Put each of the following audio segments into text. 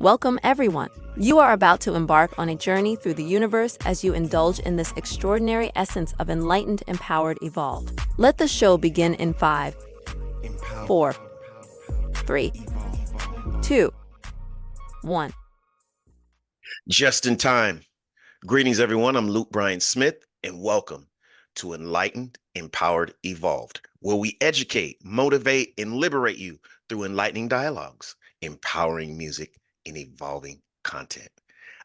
Welcome, everyone. You are about to embark on a journey through the universe as you indulge in this extraordinary essence of enlightened, empowered, evolved. Let the show begin in 5, 4, 3, 2, 1. Just in time. Greetings, everyone. I'm Luke Bryan Smith, and welcome to Enlightened, Empowered, Evolved, where we educate, motivate, and liberate you through enlightening dialogues, empowering music, and evolving content.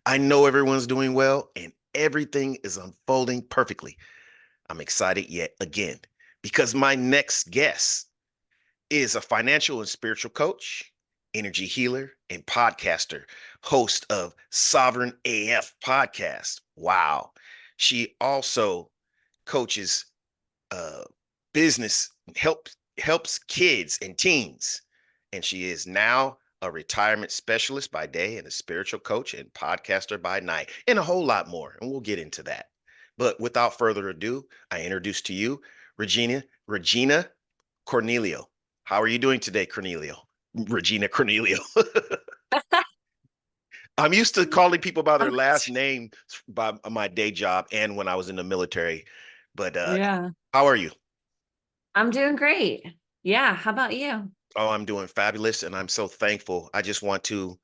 I know everyone's doing well, and everything is unfolding perfectly. I'm excited yet again because my next guest is a financial and spiritual coach, energy healer, and podcaster, host of Sovereign AF podcast. Wow. She also coaches uh, business, helps kids and teens. And she is now a retirement specialist by day and a spiritual coach and podcaster by night, and a whole lot more. And we'll get into that. But without further ado, I introduce to you Regina Cornelio. How are you doing today, Cornelio? Regina Cornelio. I'm used to calling people by their last name by my day job and when I was in the military. But Yeah, how are you? I'm doing great. Yeah, how about you? Oh, I'm doing fabulous, and I'm so thankful. I just want to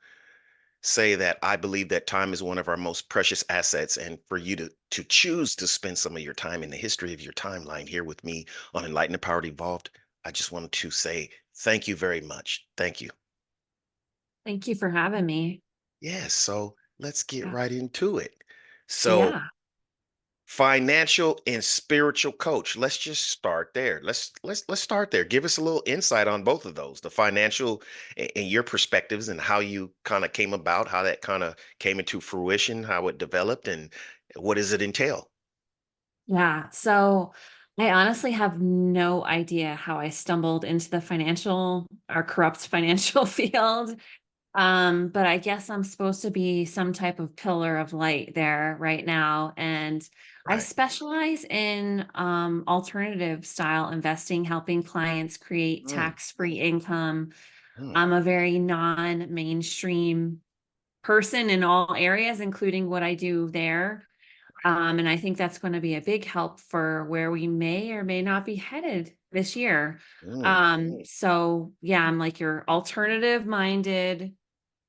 say that I believe that time is one of our most precious assets, and for you to choose to spend some of your time in the history of your timeline here with me on Enlightened, Empowered, Evolved, I just wanted to say thank you very much. Thank you. Thank you for having me. Yes, so let's get Yeah. right into it. So, Yeah. financial and spiritual coach. Let's just start there. Let's start there. Give us a little insight on both of those, the financial and your perspectives and how you kind of came about, how that kind of came into fruition, how it developed, and what does it entail? Yeah. So I honestly have no idea how I stumbled into the financial or corrupt financial field. But I guess I'm supposed to be some type of pillar of light there right now. And I Right. specialize in alternative style investing, helping clients create Mm, tax-free income. mm, I'm a very non-mainstream person in all areas, including what I do there. And I think that's going to be a big help for where we may or may not be headed this year. mm. So yeah, I'm like your alternative minded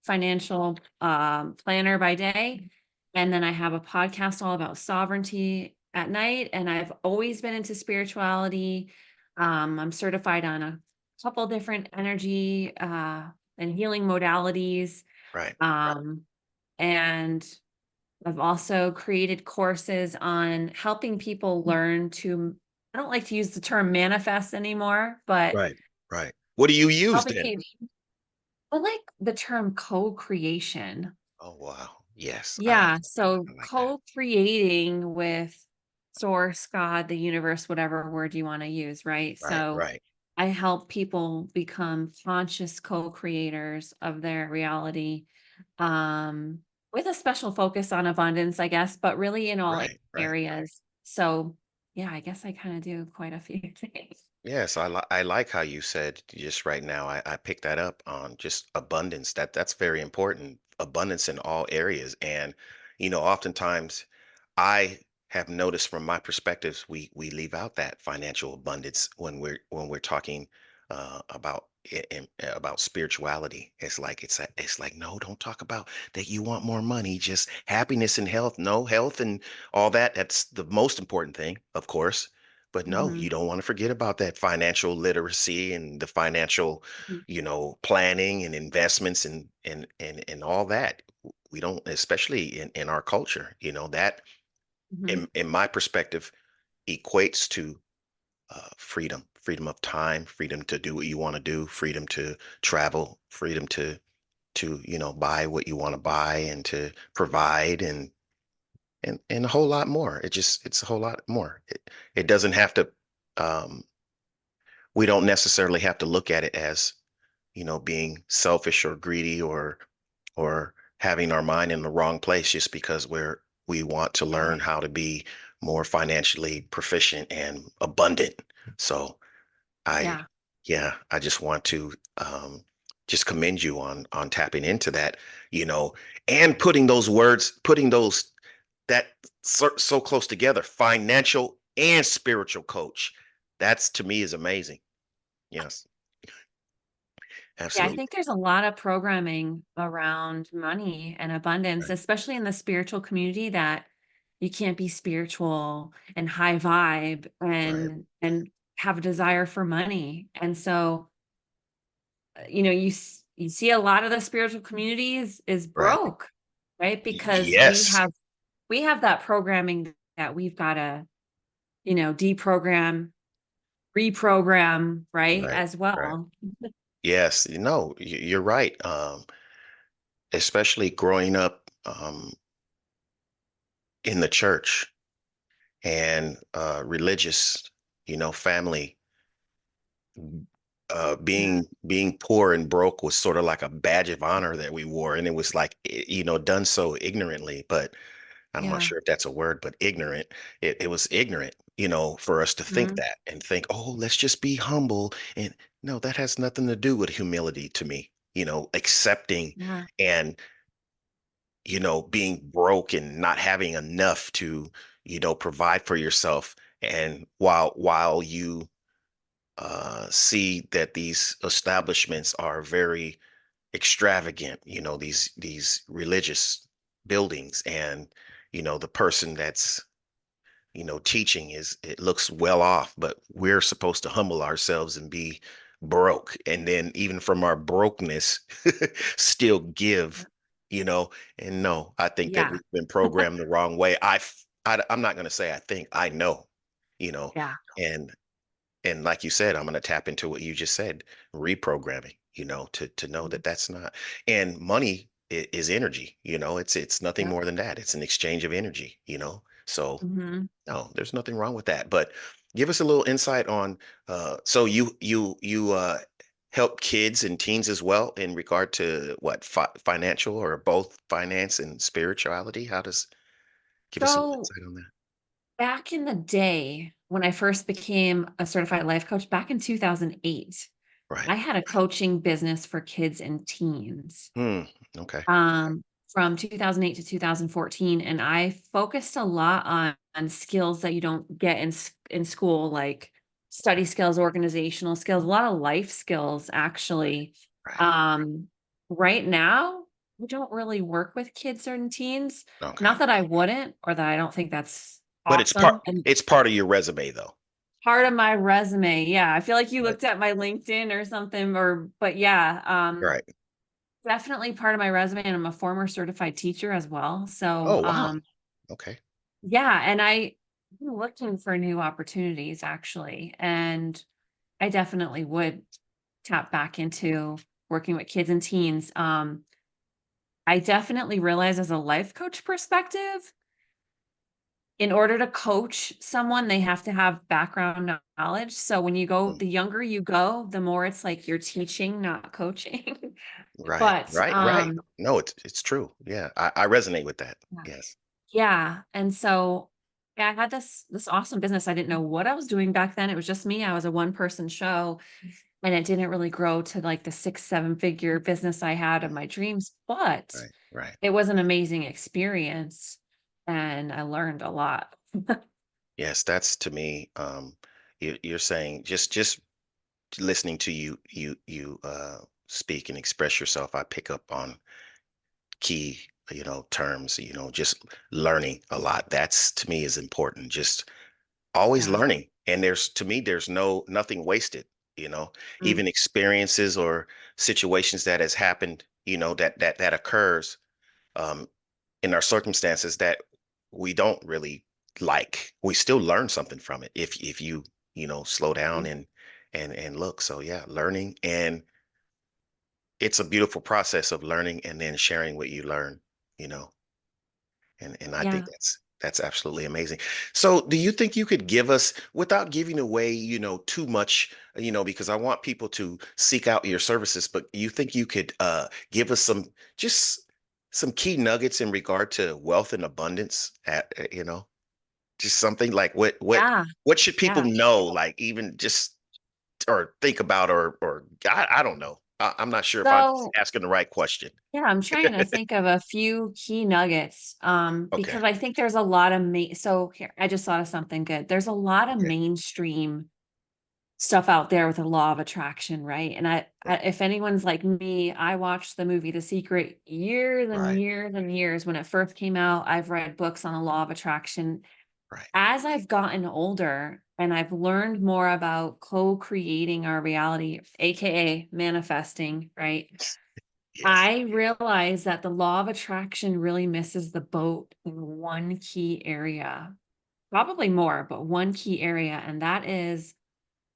financial planner by day. And then I have a podcast all about sovereignty at night. And I've always been into spirituality. I'm certified on a couple different energy and healing modalities. Right. Um, and I've also created courses on helping people learn to, I don't like to use the term manifest anymore, but Right. Right. What do you use helping then? people, I like the term co-creation. Oh, wow. Yes, I like Yeah, so I like that. co-creating with source, God, the universe, whatever word you want to use, right? Right, So right, I help people become conscious co-creators of their reality, um, with a special focus on abundance, I guess, but really in all right. areas. So yeah, I guess I kind of do quite a few things. Yes, I like how you said just right now. I picked that up on just abundance. That's very important. Abundance in all areas. And oftentimes I have noticed from my perspectives, we leave out that financial abundance when we're talking about about spirituality. It's like no, don't talk about that. You want more money, just happiness and health. No, health and all that. That's the most important thing, of course, but no, Mhm, you don't want to forget about that financial literacy and the financial, mhm, planning and investments and all that. We don't, especially in our culture, that mhm, in my perspective equates to freedom of time, freedom to do what you want to do, freedom to travel, freedom to buy what you want to buy and to provide and a whole lot more. It's a whole lot more. It doesn't have to um we don't necessarily have to look at it as, being selfish or greedy or having our mind in the wrong place just because we want to learn how to be more financially proficient and abundant. So I yeah, yeah, I just want to just commend you on tapping into that, you know, and putting those words, putting those that so close together, financial and spiritual coach. That's to me is amazing. Yes, Yeah, I absolutely. think there's a lot of programming around money and abundance, Right. especially in the spiritual community, that you can't be spiritual and high vibe Right. and have a desire for money. And so, you know, you see a lot of the spiritual communities is Right. broke, right? Because Yes. we have that programming that we've got to, you know, deprogram, reprogram, right? Right. As Right. well. Yes. You're right. Especially growing up in the church and religious, family. Yeah. Being poor and broke was sort of like a badge of honor that we wore, and it was like done so ignorantly. But I'm not Yeah. sure if that's a word, but ignorant. It was ignorant, for us to think Mhm. that and think, oh, let's just be humble. And no, that has nothing to do with humility to me. Accepting Yeah. and being broke and not having enough to provide for yourself, and while you see that these establishments are very extravagant, these religious buildings, and the person that's teaching it looks well off, but we're supposed to humble ourselves and be broke, and then even from our brokenness still give, you know and no, I think that Yeah. we've been programmed the wrong way. I'm not going to say I think, I know, you know Yeah. and like you said, I'm going to tap into what you just said, reprogramming, to know Mhm. that that's not. And money is energy, it's nothing Yep. more than that. It's an exchange of energy, so Mhm. no, there's nothing wrong with that. But give us a little insight on, so you help kids and teens as well in regard to what, financial, or both finance and spirituality. How does Give us a little So, insight on that. back in the day, when I first became a certified life coach back in 2008, Right. I had a coaching business for kids and teens, Hmm. Okay. from 2008 to 2014, and I focused a lot on skills that you don't get in school, like study skills, organizational skills, a lot of life skills, actually. Right. Um, right now, we don't really work with kids and teens. Okay. Not that I wouldn't, or that I don't think that's But awesome, and it's part of your resume though. part of my resume. Yeah, I feel like you Right. looked at my LinkedIn or something, or but yeah, Right. definitely part of my resume, and I'm a former certified teacher as well. So, Oh, wow. Okay. yeah, and I'm looking for new opportunities, actually, and I definitely would tap back into working with kids and teens. I definitely realize, as a life coach perspective, in order to coach someone, they have to have background knowledge. So when you go, Mm. the younger you go, the more it's like you're teaching, not coaching. Right. But Right. Right. No, it's true. Yeah. I resonate with that. yeah. Yes. Yeah, and so, yeah, I had this awesome business. I didn't know what I was doing back then. It was just me. I was a one-person show, and it didn't really grow to, like, the 6, 7-figure business I had of Mm. my dreams, but Right. Right. it was an amazing experience, and I learned a lot. Yes, that's to me. You're saying, just listening to you speak and express yourself, I pick up on key, terms, just learning a lot. That's to me is important. Just always Yeah. learning. And to me, there's nothing wasted, Mm, even experiences or situations that has happened, that occurs um, in our circumstances that we don't really like. We still learn something from it if you, slow down mm, and look. So yeah, learning, and it's a beautiful process of learning and then sharing what you learn, you know. And I think yeah. that's absolutely amazing. So, do you think you could give us, without giving away, too much, because I want people to seek out your services, but you think you could give us just some key nuggets in regard to wealth and abundance, just something like Yeah, what should people yeah. know, like, even just, or think about, or I don't know. I'm not sure if I'm So asking the right question. yeah, I'm trying to think of a few key nuggets, Okay. because I think there's a lot of so here, I just thought of something good. There's a lot of Okay. mainstream stuff out there with the law of attraction, right? And Right. if anyone's like me, I watched the movie The Secret years and Right. years and years when it first came out. I've read books on the law of attraction. Right. As I've gotten older and I've learned more about co-creating our reality, aka manifesting, right? Yes. I realize that the law of attraction really misses the boat in one key area, probably more, but one key area, and that is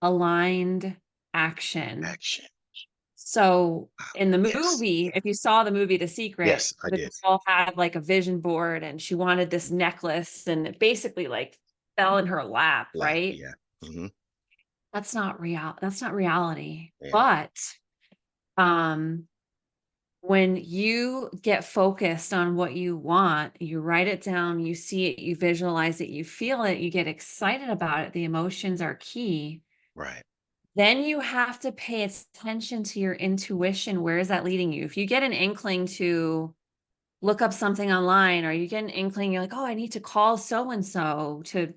aligned action. Action. So in the Yes. movie, if you saw the movie The Secret, Yes, I the did. girl had like a vision board and she wanted this necklace and it basically like fell in her lap, Lap. right? Yeah. Hmm. That's not reality. Yeah. But um when you get focused on what you want, you write it down, you see it, you visualize it, you feel it, you get excited about it, the emotions are key. Right. Then you have to pay attention to your intuition. Where is that leading you? If you get an inkling to look up something online, or you get an inkling, you're like, oh, I need to call so and so to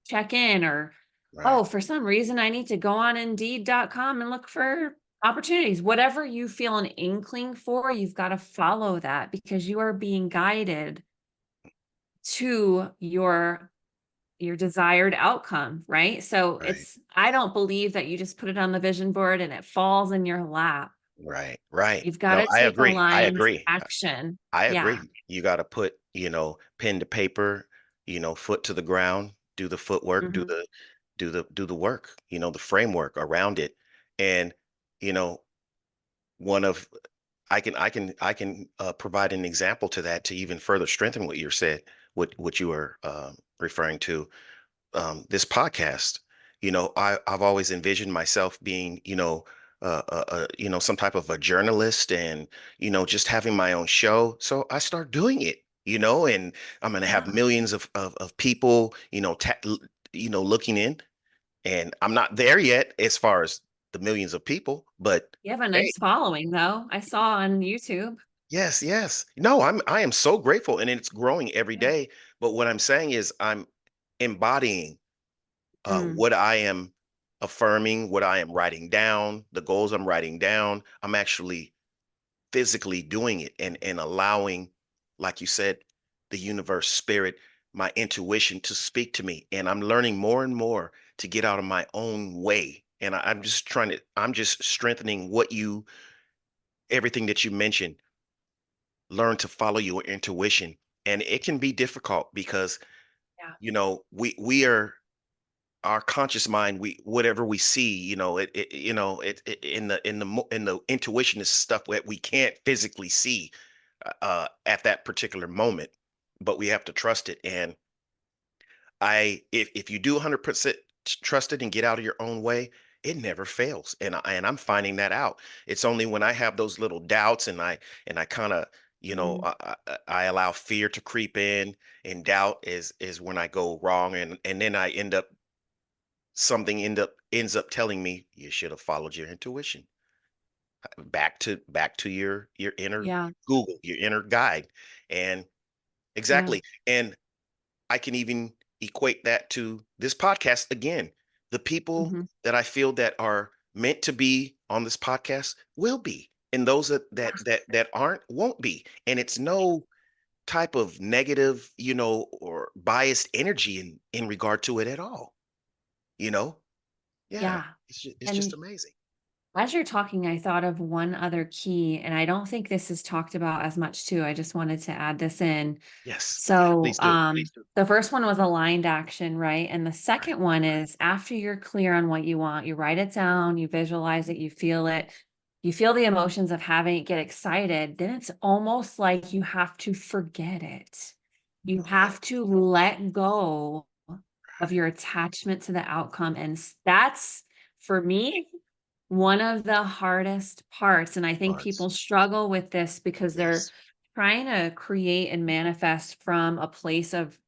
check in, or Right. oh, for some reason, I need to go on indeed.com and look for opportunities. Whatever you feel an inkling for, you've got to follow that because you are being guided to your desired outcome, right? So Right. I don't believe that you just put it on the vision board and it falls in your lap. Right. Right. You've got No, to I take agree. I aligned agree. action. I Yeah. agree. You got to put, pen to paper, foot to the ground, do the footwork, Mhm. do the work, the framework around it. And, you know, one of I can provide an example to that to even further strengthen what you said, what you were referring to. This podcast. I've always envisioned myself being, some type of a journalist, and just having my own show. So I start doing it. And I'm going to have Yeah. millions of people, looking in, and I'm not there yet as far as the millions of people, but You have a hey, nice following though. I saw on YouTube. yes, yes. No, I am so grateful, and it's growing every Yeah. day. But what I'm saying is I'm embodying Mm. what I am affirming, what I am writing down, the goals I'm writing down. I'm actually physically doing it, and allowing, like you said, the universe, spirit, my intuition to speak to me. And I'm learning more and more to get out of my own way. And I'm just strengthening everything that you mentioned. Learn to follow your intuition. And it can be difficult because, Yeah. we are our conscious mind, we whatever we see, in the intuition is stuff that we can't physically see at that particular moment, but we have to trust it. And if you do 100% trust it and get out of your own way, it never fails. And I'm finding that out. It's only when I have those little doubts, and I kind of, Mhm. I allow fear to creep in, and doubt is when I go wrong, and then I end up something ends up telling me you should have followed your intuition. Back to your inner Yeah. Google, your inner guide. And Yeah. exactly. And I can even equate that to this podcast again. The people Mhm. that I feel that are meant to be on this podcast will be, and those that aren't won't be. And it's no type of negative, or biased energy in regard to it at all. You know, yeah, Yeah. it's just And amazing. as you're talking, I thought of one other key, and I don't think this is talked about as much too. I just wanted to add this in. Yes, yeah, So, please do. the first one was aligned action, right? And the Right, second one is after you're clear on what you want, you write it down, you visualize it, you feel the emotions of having it get excited. Then it's almost like you have to forget it. You yeah, have to let go of your attachment to the outcome. And that's for me one of the hardest parts, and I think parts. people struggle with this because they're Yes. trying to create and manifest from a place of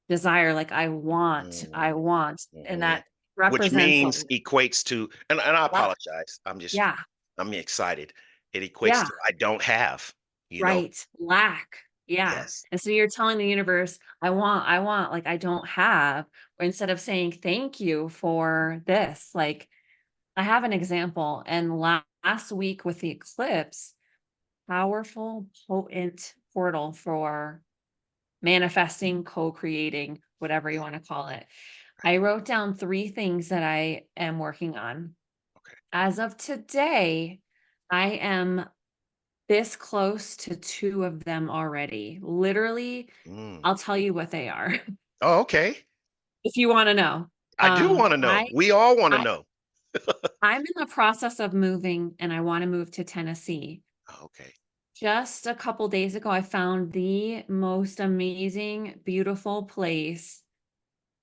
desire, like, I Mhm, want, and mhm. that Which represents a means equates to, and I lot. apologize. I'm just Yeah. I'm excited. It equates Yeah, to I don't have, you know? right. Lack. Yeah. Yes. And so you're telling the universe, I want, like I don't have, or instead of saying thank you for this, like I have an example. And last week with the eclipse, powerful, potent portal for manifesting, co-creating, whatever you want to call it. Right. I wrote down 3 things that I am working on. Okay. As of today, I am this close to 2 of them already. Literally, Mm. I'll tell you what they are Oh, okay. if you want to know. I do wanna know. We all wanna I know. I'm in the process of moving and I want to move to Tennessee. Oh, okay. Just a couple days ago, I found the most amazing, beautiful place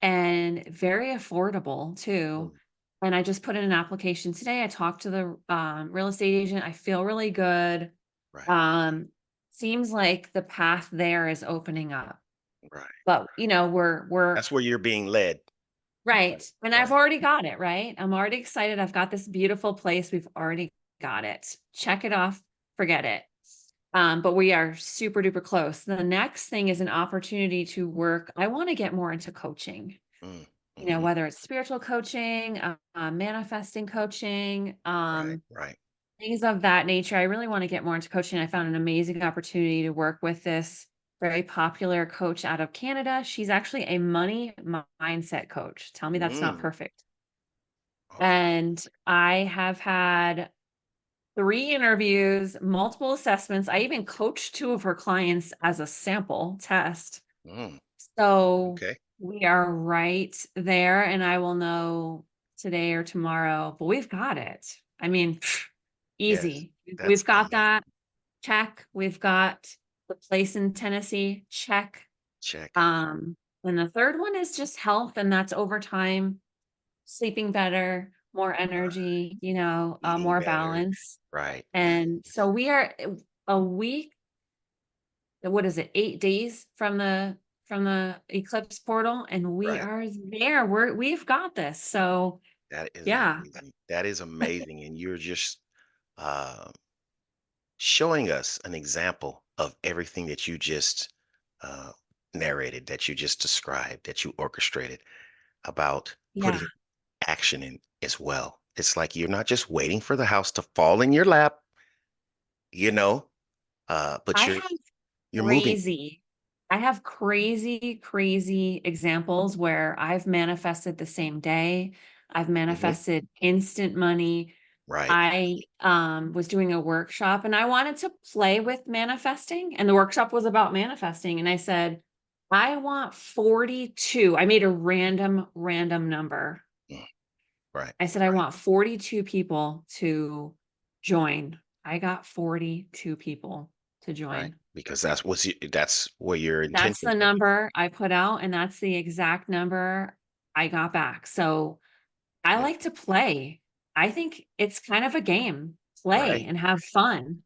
and very affordable too. Mm. And I just put in an application today. I talked to the real estate agent. I feel really good. Right. Um, seems like the path there is opening up. Right. But you know, we're That's where you're being led. Right. right. And I've Right. already got it, right? I'm already excited. I've got this beautiful place. We've already got it. Check it off, forget it. But we are super duper close. The next thing is an opportunity to work. I want to get more into coaching, Mm. you know, Mhm. whether it's spiritual coaching, manifesting coaching, Right. Right. things of that nature. I really want to get more into coaching. I found an amazing opportunity to work with this very popular coach out of Canada. She's actually a money mindset coach. Tell me that's not Mm. perfect. Okay. And I have had 3 interviews, multiple assessments. I even coached 2 of her clients as a sample test. Mm. So Okay. we are right there, and I will know today or tomorrow, but we've got it. I mean, Yes. easy. That's We've got amazing. that. Check. We've got the place in Tennessee. Check. Check. Um, and the third one is just health, and that's over time, sleeping better, more energy, you know, Eating more better. balance. Right. And so we are a week, what is it, 8 days from the eclipse portal, and we Right. are there. We've got this. So That is yeah. amazing. That is amazing. And you're just uh, showing us an example of everything that you just uh, narrated, that you just described, that you orchestrated about Yeah. putting action in as well. It's like you're not just waiting for the house to fall in your lap, you know, but I you're have you're moving. crazy I have crazy, crazy examples where I've manifested the same day. I've Mhm. manifested instant money. Right. I was doing a workshop and I wanted to play with manifesting, and the workshop was about manifesting. And I said, I want 42. I made a random number. Mm. Right. I said, I want 42 people to join. I got 42 people to Right. join. Because that's where your That's intentions the are. number I put out, and that's the exact number I got back. So I Yeah. like to play. I think it's kind of a game. Play Right. and have fun.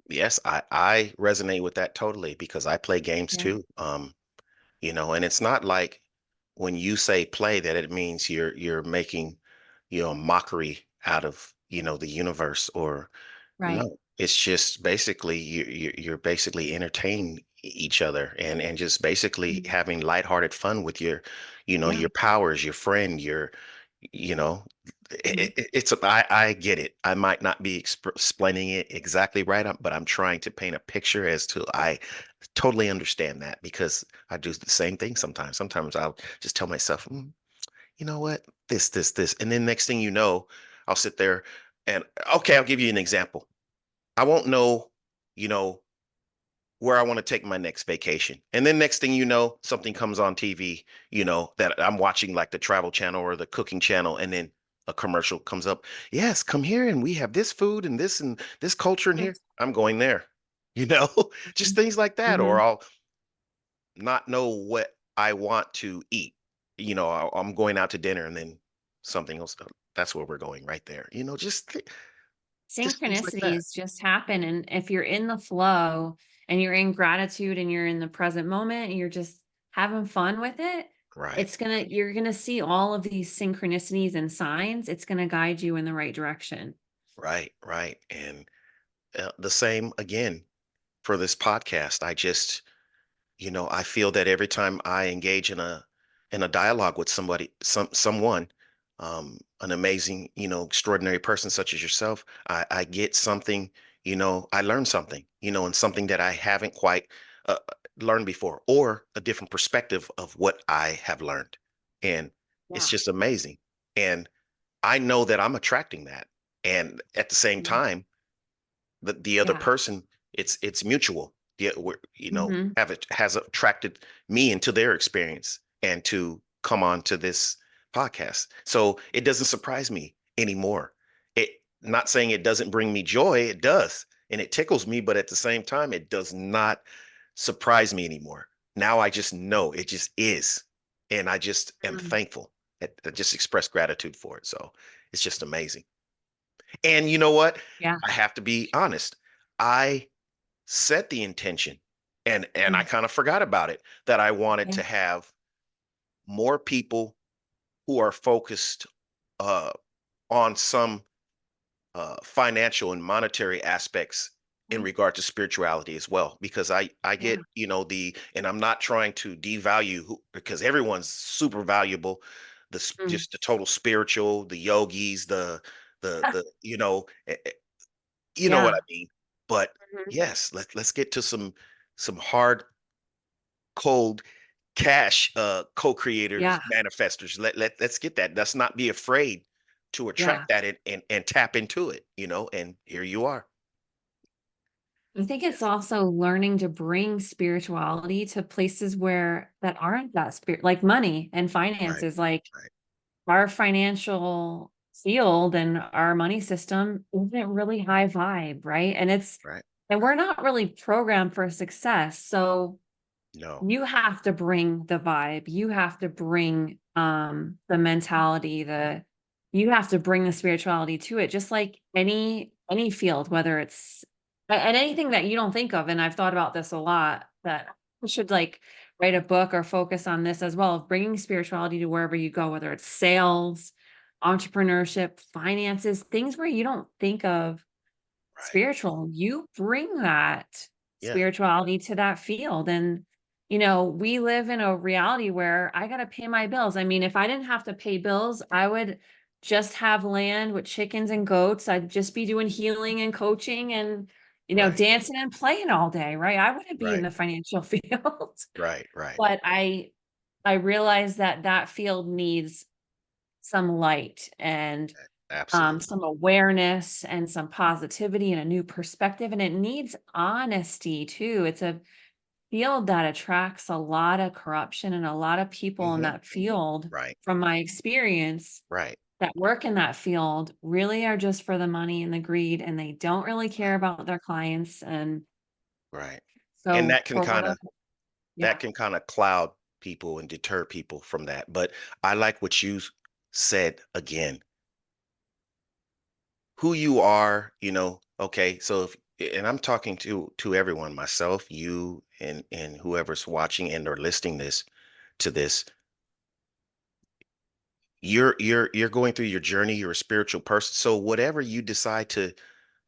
Yes, I resonate with that totally because I play games Yeah. too. And it's not like when you say play that it means you're making, mockery out of, the universe or Right. no. It's just basically you're basically entertaining each other and just basically Mhm. having lighthearted fun with Yeah. your powers, your friend, you know, Mhm. I get it. I might not be explaining it exactly right, but I'm trying to paint a picture as to I totally understand that because I do the same thing sometimes. Sometimes I'll just tell myself, you know what, this, and then next thing you know, I'll sit there and okay, I'll give you an example. I won't know, you know, where I want to take my next vacation. And then next thing you know, something comes on TV, that I'm watching like the travel channel or the cooking channel, and then a commercial comes up. Yes, come here and we have this food and this culture in here. Yes. I'm going there. You know, just Mhm. things like that. Or Mhm. I'll not know what I want to eat. I'm going out to dinner and then something else. That's where we're going right there. Just things like that. Synchronicities just happen. And if you're in the flow and you're in gratitude and you're in the present moment and you're just having fun with it, Right. you're gonna see all of these synchronicities and signs. It's gonna guide you in the right direction. Right, right. And the same again for this podcast. I feel that every time I engage in a dialogue with someone, an amazing, extraordinary person such as yourself, I get something, I learn something, and something that I haven't quite uh, learned before, or a different perspective of what I have learned. And it's Yeah. just amazing. And I know that I'm attracting that. And at the same Yeah. time, the other Yeah. person, it's mutual. Yeah, Hmm. have it has attracted me into their experience and to come on to this podcast. So it doesn't surprise me anymore. It Not saying it doesn't bring me joy, it does, and it tickles me, but at the same time, it does not surprise me anymore. Now I just know it just is, and I just am Mm. thankful. I just express gratitude for it. So it's just amazing. And you know what? Yeah. I have to be honest. I set the intention, and I Mm. kind of forgot about it, that I wanted Okay. to have more people who are focused uh, on some financial and monetary aspects in Mm. regard to spirituality as well, because I Yeah. get, and I'm not trying to devalue because everyone's super valuable, Mm. just the total spiritual, the yogis, you know what Yeah. I mean. But Mhm. yes, let's get to some hard, cold cash co-creators, Yeah. manifestors. Let's get that. Let's not be afraid to Yeah. attract that and tap into it, and here you are. I think it's also learning to bring spirituality to places where that aren't that spirit, like money and Right, finances, like right, our financial field and our money system isn't really high vibe, right? right. And we're not really programmed for success. So No, you have to bring the vibe. You have to bring the mentality, you have to bring the spirituality to it, just like any field, whether it's and anything that you don't think of. And I've thought about this a lot, that I should like write a book or focus on this as well, of bringing spirituality to wherever you go, whether it's sales, entrepreneurship, finances, things where you don't think of right. spiritual, you bring that Yeah, spirituality to that field. And, we live in a reality where I got to pay my bills. I mean, if I didn't have to pay bills, I would just have land with chickens and goats. I'd just be doing healing and coaching and, right, dancing and playing all day, right? I wouldn't be in right, the financial field. right, right. But I realize that that field needs some light and Absolutely. some awareness and some positivity and a new perspective. And it needs honesty too. It's a field that attracts a lot of corruption, and a lot of people in Hmm. that field, Right, from my experience, right, that work in that field really are just for the money and the greed, and they don't really care right, about their clients. And right. And so for whatever, that yeah, can kind of cloud people and deter people from that. But I like what you said again, who you are, okay. So and I'm talking to everyone, myself, you, and whoever's watching and or listening to this. You're going through your journey. You're a spiritual person, so whatever you decide to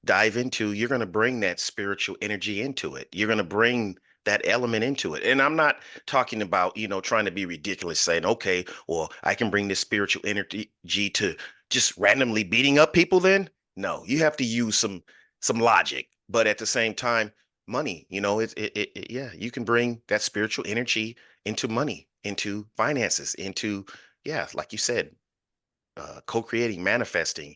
dive into, you're going to bring that spiritual energy into it. You're going to bring that element into it. And I'm not talking about, trying to be ridiculous, saying, okay, well, I can bring this spiritual energy to just randomly beating up people then. No, you have to use some logic. But at the same time, money, yeah, you can bring that spiritual energy into money, into finances, into, yeah, like you said, co-creating, manifesting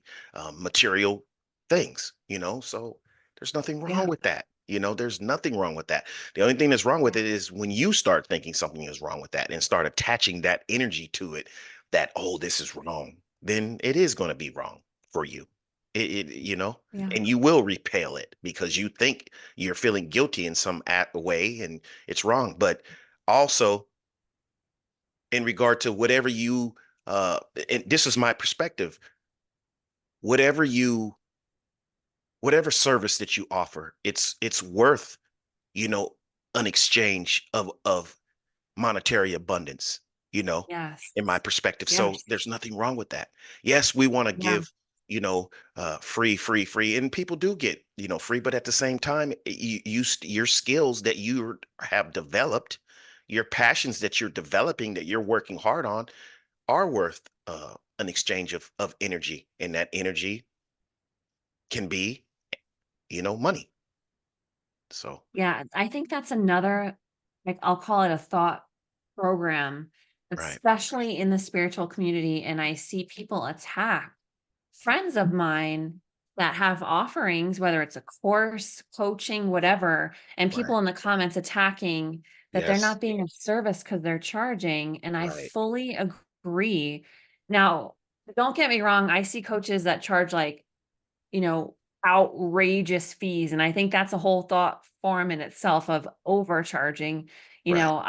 material things, so there's nothing wrong yeah, with that. There's nothing wrong with that. The only thing that's wrong with yeah, it is when you start thinking something is wrong with that and start attaching that energy to it, that, oh, this is wrong, then it is going to be wrong for you. yeah, And you will repel it because you think you're feeling guilty in some way, and it's wrong. But also, in regard to whatever you uh and this is my perspective, whatever you whatever service that you offer, it's worth, you know an exchange of monetary abundance, you know yes, in my perspective. So yes, there's nothing wrong with that. Yes, we want to yeah, give, free, and people do get, free, but at the same time, your skills that you have developed, your passions that you're developing, that you're working hard on, are worth an exchange of energy, and that energy can be, money. So, Yeah, I think that's another, like, I'll call it a thought program, right. especially in the spiritual community. And I see people attack friends of mine that have offerings, whether it's a course, coaching, whatever, and Right. people in the comments attacking that they're Yes. not being of service because they're charging. And I Right. fully agree. Now, don't get me wrong, I see coaches that charge like, you know, outrageous fees. And I think that's a whole thought form in itself of overcharging. Right.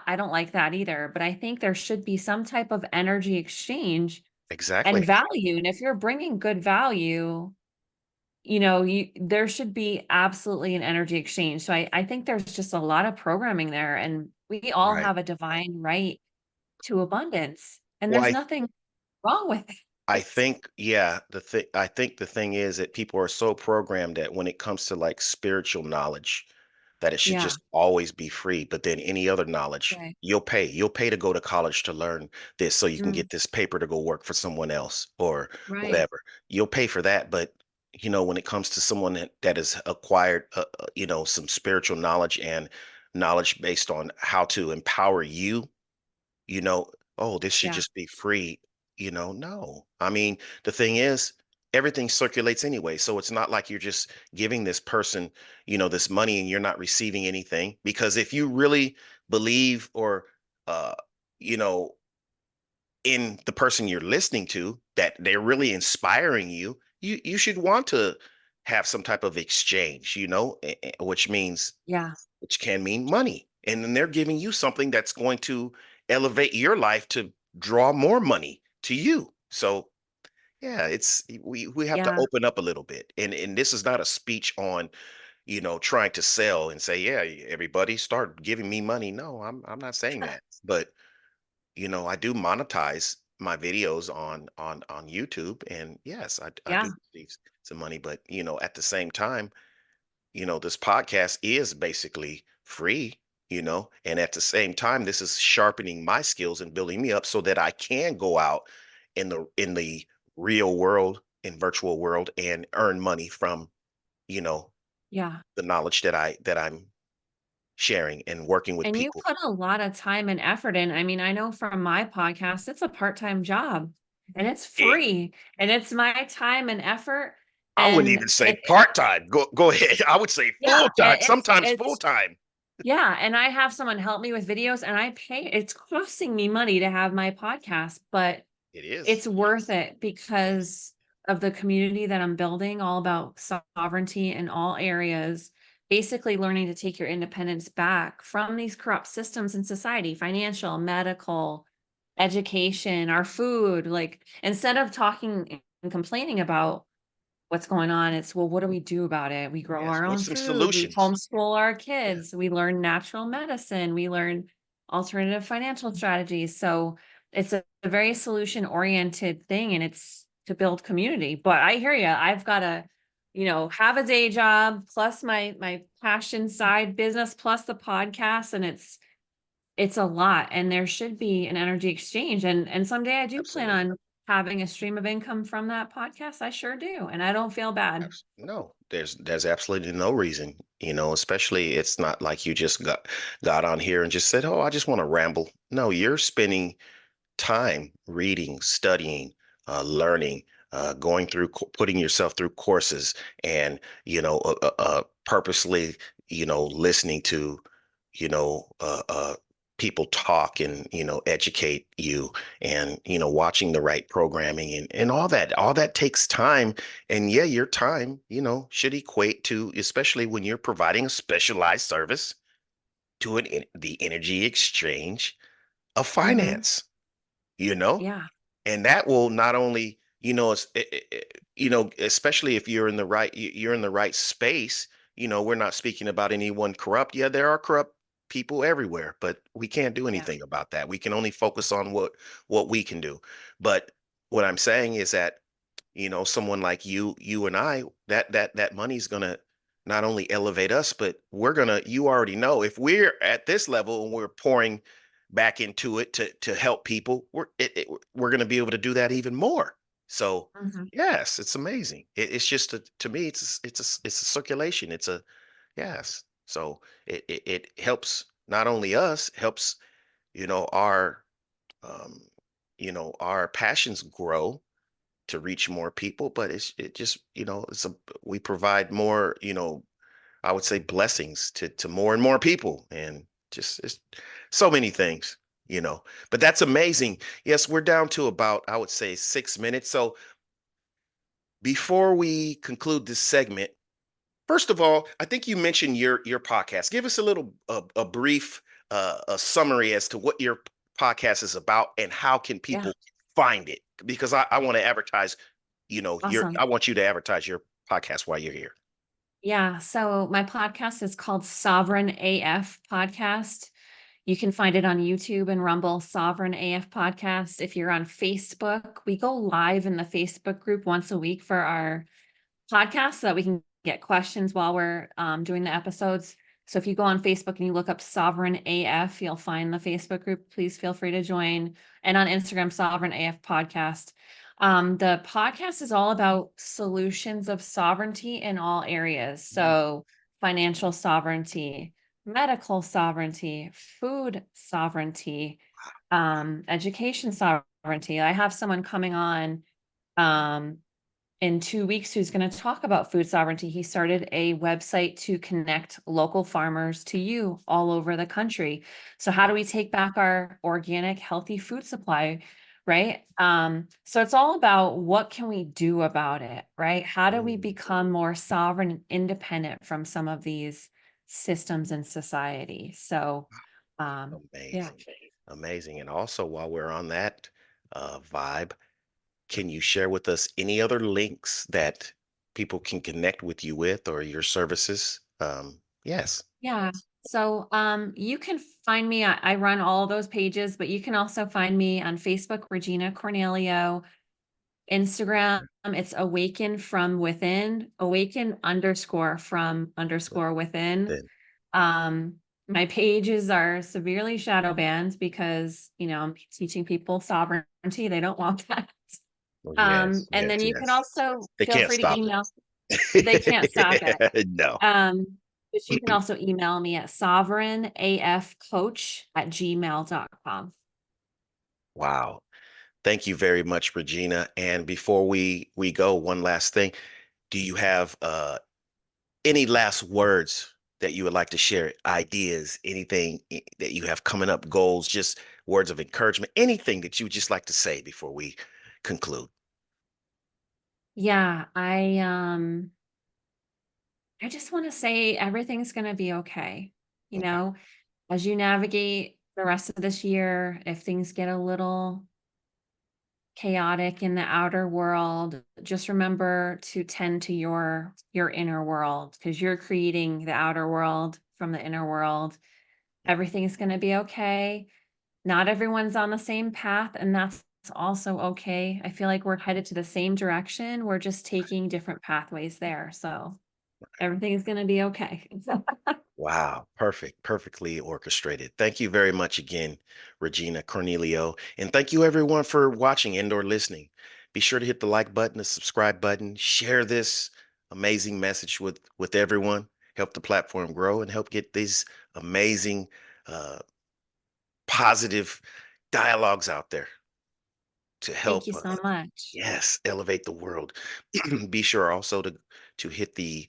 I don't like that either. But I think there should be some type of energy exchange and Exactly. value. And if you're bringing good value, there should be absolutely an energy exchange. So I think there's just a lot of programming there. And we all Right. have a divine right to abundance. And Well, there's nothing wrong with I it. think, yeah, I think the thing is that people are so programmed that when it comes to like spiritual knowledge, that it should Yeah. just always be free. But then any other knowledge, Right. you'll pay. You'll pay to go to college to learn this so you can Mm, get this paper to go work for someone else or right. whatever. You'll pay for that. But, when it comes to someone that has acquired, some spiritual knowledge and knowledge based on how to empower you, you know, oh, this should Yeah. just be free. No. I mean, the thing is, everything circulates anyway. So it's not like you're just giving this person, this money and you're not receiving anything. Because if you really believe or, uh, you know, in the person you're listening to, that they're really inspiring you, you should want to have some type of exchange, Yeah. which can mean money. And then they're giving you something that's going to elevate your life to draw more money to you. So yeah, we have to Yeah. open up a little bit. And this is not a speech on, trying to sell and say, yeah, everybody start giving me money. No, I'm not saying that. But I do monetize my videos on YouTube. And yes, I Yeah. do receive some money, but at the same time, this podcast is basically free, and at the same time, this is sharpening my skills and building me up so that I can go out in the real world, in virtual world, and earn money from, you know, Yeah. the knowledge that I'm sharing and working with And you people. put a lot of time and effort in. I mean, I know from my podcast, it's a part-time job and it's Eh, free and it's my time and effort. I wouldn't And even say part-time. Go ahead. I would say yeah, full-time, sometimes it's full-time. yeah, and I have someone help me with videos and I pay, it's costing me money to have my podcast, but It is. it's worth it Yes. because of the community that I'm building, all about sovereignty in all areas, basically learning to take your independence back from these corrupt systems in society, financial, medical, education, our food. Like, instead of talking and complaining about what's going on, it's, well, what do we do about it? We grow Yes. our own What's some food, we solutions? homeschool our Yeah, kids, we learn natural medicine, we learn alternative financial strategies. So it's a very solution oriented thing and it's to build community. But I hear you. I've got to, have a day job plus my passion side business plus the podcast, and it's a lot, and there should be an energy exchange. And someday I do plan absolutely. on having a stream of income from that podcast. I sure do, and I don't feel bad. No, there's absolutely no reason, especially it's not like you just got on here and just said, "Oh, I just want to ramble." No, you're spending time reading, studying, learning, going through, putting yourself through courses, and purposely, listening to, people talk and educate you, and watching the right programming and all that takes time. And yeah, your time should equate to, especially when you're providing a specialized service, to the energy exchange of Mhm. finance, you know Yeah, and that will not only, especially if you're in the right, you're in the right space. We're not speaking about anyone corrupt. Yeah, there are corrupt people everywhere, but we can't do yeah, anything about that. We can only focus on what we can do. But what I'm saying is that someone like you and I, that money's gonna not only elevate us, but you already know, if we're at this level and we're pouring back into it to help people, we're gonna be able to do that even more. So Mhm. yes, it's amazing. It's just to me, it's a circulation. It's a yes. So it helps not only us, helps you know our um, our passions grow to reach more people, but it just we provide more, I would say, blessings to more and more people, and just it's so many things, but that's amazing. Yes, we're down to about, I would say, 6 minutes. So before we conclude this segment, first of all, I think you mentioned your podcast. Give us a little a brief a summary as to what your podcast is about and how can Yeah, people find it, because I want to advertise, awesome. I want you to advertise your podcast while you're here. Yeah, so my podcast is called Sovereign AF Podcast. You can find it on YouTube and Rumble, Sovereign AF Podcast. If you're on Facebook, we go live in the Facebook group once a week for our podcast so that we can get questions while we're doing the episodes. So if you go on Facebook and you look up Sovereign AF, you'll find the Facebook group. Please feel free to join. And on Instagram, Sovereign AF Podcast. The podcast is all about solutions of sovereignty in all areas. Mm. So financial sovereignty, medical sovereignty, food sovereignty, education sovereignty. I have someone coming on um, in 2 weeks who's going to talk about food sovereignty. He started a website to connect local farmers to you all over the country. So how do we take back our organic, healthy food supply? Right. So it's all about what can we do about it, right? How do we Mm. become more sovereign and independent from some of these systems in society? So yeah. Amazing, amazing. And also, while we're on that vibe, can you share with us any other links that people can connect with you with, or your services? Yes. Yeah. So you can find me, I run all those pages, but you can also find me on Facebook, Regina Cornelio, Instagram, it's awaken from within, awaken underscore from underscore within. Then, Um, my pages are severely shadow banned because, I'm teaching people sovereignty. They don't want that. oh, yes, And yes, then you can yes. also They feel can't free to stop email. They can't stop it. it. No. But you can also email me at sovereignafcoach@gmail.com. Wow. Thank you very much, Regina. And before we go, one last thing. Do you have any last words that you would like to share? Ideas, anything that you have coming up, goals, just words of encouragement, anything that you would just like to say before we conclude? Yeah, I just want to say everything's going to be okay. You Okay. know, as you navigate the rest of this year, if things get a little chaotic in the outer world, just remember to tend to your inner world because you're creating the outer world from the inner world. Everything is going to be okay. Not everyone's on the same path, and that's also okay. I feel like we're headed to the same direction. We're just taking different pathways there. So everything is going to be okay. Wow, perfect, perfectly orchestrated. Thank you very much again, Regina Cornelio. And thank you everyone for watching and or listening. Be sure to hit the like button, the subscribe button, share this amazing message with everyone, help the platform grow and help get these amazing uh, positive dialogues out there to Thank help, you so much. yes, elevate the world. Be sure also to hit the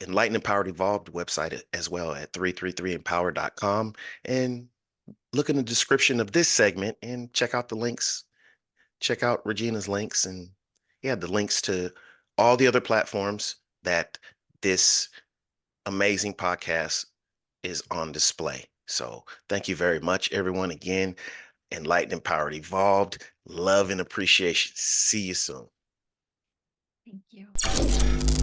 Enlightened Empowered Evolved website as well at 333empower.com, and look in the description of this segment and check out the links. Check out Regina's links, and yeah, the links to all the other platforms that this amazing podcast is on display. So thank you very much, everyone. Again, Enlightened, Empowered, Evolved. Love and appreciation. See you soon. Thank you.